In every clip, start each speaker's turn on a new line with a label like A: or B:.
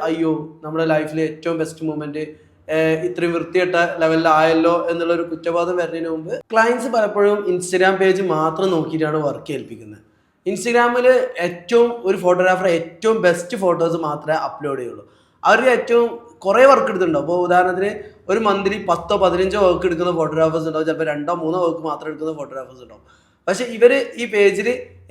A: അയ്യോ നമ്മുടെ ലൈഫിലെ ഏറ്റവും ബെസ്റ്റ് മൂമെന്റ് ഇത്രയും വൃത്തികെട്ട ലെവലിലായല്ലോ എന്നുള്ളൊരു കുറ്റബോധം വരുന്നതിന് മുമ്പ് ക്ലയൻസ് പലപ്പോഴും ഇൻസ്റ്റഗ്രാം പേജ് മാത്രം നോക്കിയിട്ടാണ് വർക്ക് ഏൽപ്പിക്കുന്നത്. ഇൻസ്റ്റഗ്രാമിൽ ഒരു ഫോട്ടോഗ്രാഫർ ഏറ്റവും ബെസ്റ്റ് ഫോട്ടോസ് മാത്രമേ അപ്ലോഡ് ചെയ്യുള്ളൂ. അവർക്ക് ഏറ്റവും കുറേ വർക്ക് എടുത്തിട്ടുണ്ടോ. അപ്പോൾ ഉദാഹരണത്തിന് ഒരു മന്ത്ലി 10-15 വർക്ക് എടുക്കുന്ന ഫോട്ടോഗ്രാഫേഴ്സ് ഉണ്ടാവും, ചിലപ്പോൾ 2-3 വർക്ക് മാത്രം എടുക്കുന്ന ഫോട്ടോഗ്രാഫേഴ്സ് ഉണ്ടാവും. പക്ഷെ ഇവർ ഈ പേജിൽ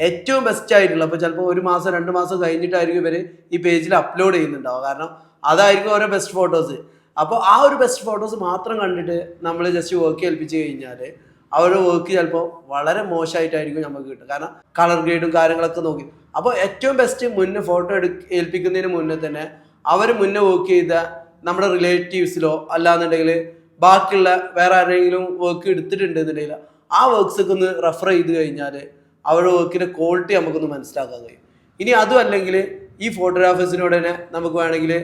A: ഏറ്റവും ബെസ്റ്റ് ആയിട്ടുള്ള, അപ്പോൾ ചിലപ്പോൾ 1 മാസം 2 മാസം കഴിഞ്ഞിട്ടായിരിക്കും ഇവർ ഈ പേജിൽ അപ്ലോഡ് ചെയ്യുന്നുണ്ടാവും. കാരണം അതായിരിക്കും ഓരോ ബെസ്റ്റ് ഫോട്ടോസ്. അപ്പോൾ ആ ഒരു ബെസ്റ്റ് ഫോട്ടോസ് മാത്രം കണ്ടിട്ട് നമ്മൾ ജസ്റ്റ് വർക്ക് ഏൽപ്പിച്ച് കഴിഞ്ഞാൽ അവരുടെ വർക്ക് ചിലപ്പോൾ വളരെ മോശമായിട്ടായിരിക്കും നമുക്ക് കിട്ടും. കാരണം കളർ ഗ്രേഡും കാര്യങ്ങളൊക്കെ നോക്കി. അപ്പോൾ ഏറ്റവും ബെസ്റ്റ് മുന്നേ ഫോട്ടോ ഏൽപ്പിക്കുന്നതിന് മുന്നേ തന്നെ അവർ മുന്നേ വർക്ക് ചെയ്ത നമ്മുടെ റിലേറ്റീവ്സിലോ അല്ലാന്നുണ്ടെങ്കിൽ ബാക്കിയുള്ള വേറെ ആരെങ്കിലും വർക്ക് എടുത്തിട്ടുണ്ടെന്നുണ്ടെങ്കിൽ ആ വർക്ക്സൊക്കെ ഒന്ന് റെഫർ ചെയ്ത് കഴിഞ്ഞാൽ അവരുടെ വർക്കിൻ്റെ ക്വാളിറ്റി നമുക്കൊന്ന് മനസ്സിലാക്കാൻ കഴിയും. ഇനി അതും അല്ലെങ്കിൽ ഈ ഫോട്ടോഗ്രാഫേഴ്സിനോട് തന്നെ നമുക്ക് വേണമെങ്കിൽ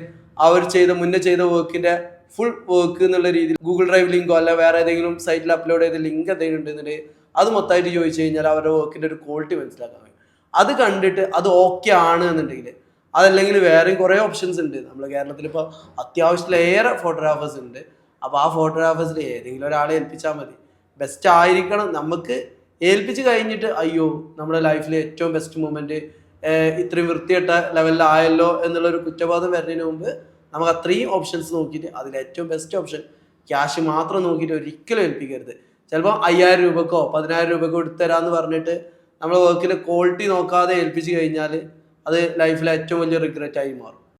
A: അവർ മുന്നേ ചെയ്ത വർക്കിൻ്റെ ഫുൾ വർക്ക് എന്നുള്ള രീതിയിൽ ഗൂഗിൾ ഡ്രൈവ് ലിങ്കോ അല്ല വേറെ ഏതെങ്കിലും സൈറ്റിൽ അപ്ലോഡ് ചെയ്ത ലിങ്ക് എന്തെങ്കിലും ഉണ്ടെന്നുണ്ടെങ്കിൽ അത് മൊത്തമായിട്ട് ചോദിച്ചു കഴിഞ്ഞാൽ അവരുടെ വർക്കിൻ്റെ ഒരു ക്വാളിറ്റി മനസ്സിലാക്കാൻ കഴിയും. അത് കണ്ടിട്ട് അത് ഓക്കെ ആണ് എന്നുണ്ടെങ്കിൽ, അതല്ലെങ്കിൽ വേറെയും കുറേ ഓപ്ഷൻസ് ഉണ്ട്. നമ്മുടെ കേരളത്തിൽ ഇപ്പോൾ അത്യാവശ്യത്തിലേറെ ഫോട്ടോഗ്രാഫേഴ്സ് ഉണ്ട്. അപ്പോൾ ആ ഫോട്ടോഗ്രാഫേഴ്സിൽ ഏതെങ്കിലും ഒരാളെ ഏൽപ്പിച്ചാൽ മതി. ബെസ്റ്റ് ആയിരിക്കണം. നമുക്ക് ഏൽപ്പിച്ച് കഴിഞ്ഞിട്ട് അയ്യോ നമ്മുടെ ലൈഫിലെ ഏറ്റവും ബെസ്റ്റ് മൂമെന്റ് ഇത്രയും വൃത്തികെട്ട ലെവലിലായല്ലോ എന്നുള്ളൊരു കുറ്റബോധം വരുന്നതിന് മുമ്പ് നമുക്ക് അത്രയും ഓപ്ഷൻസ് നോക്കിയിട്ട് അതിൽ ഏറ്റവും ബെസ്റ്റ് ഓപ്ഷൻ ക്യാഷ് മാത്രം നോക്കിയിട്ട് ഒരിക്കലും ഏൽപ്പിക്കരുത്. ചിലപ്പോൾ 5000 രൂപക്കോ 10000 രൂപക്കോ എടുത്തുതരാമെന്ന് പറഞ്ഞിട്ട് നമ്മൾ വർക്കിൻ്റെ ക്വാളിറ്റി നോക്കാതെ ഏൽപ്പിച്ച് കഴിഞ്ഞാൽ അത് ലൈഫിലെ ഏറ്റവും വലിയ റിഗ്രറ്റ് ആയി മാറും.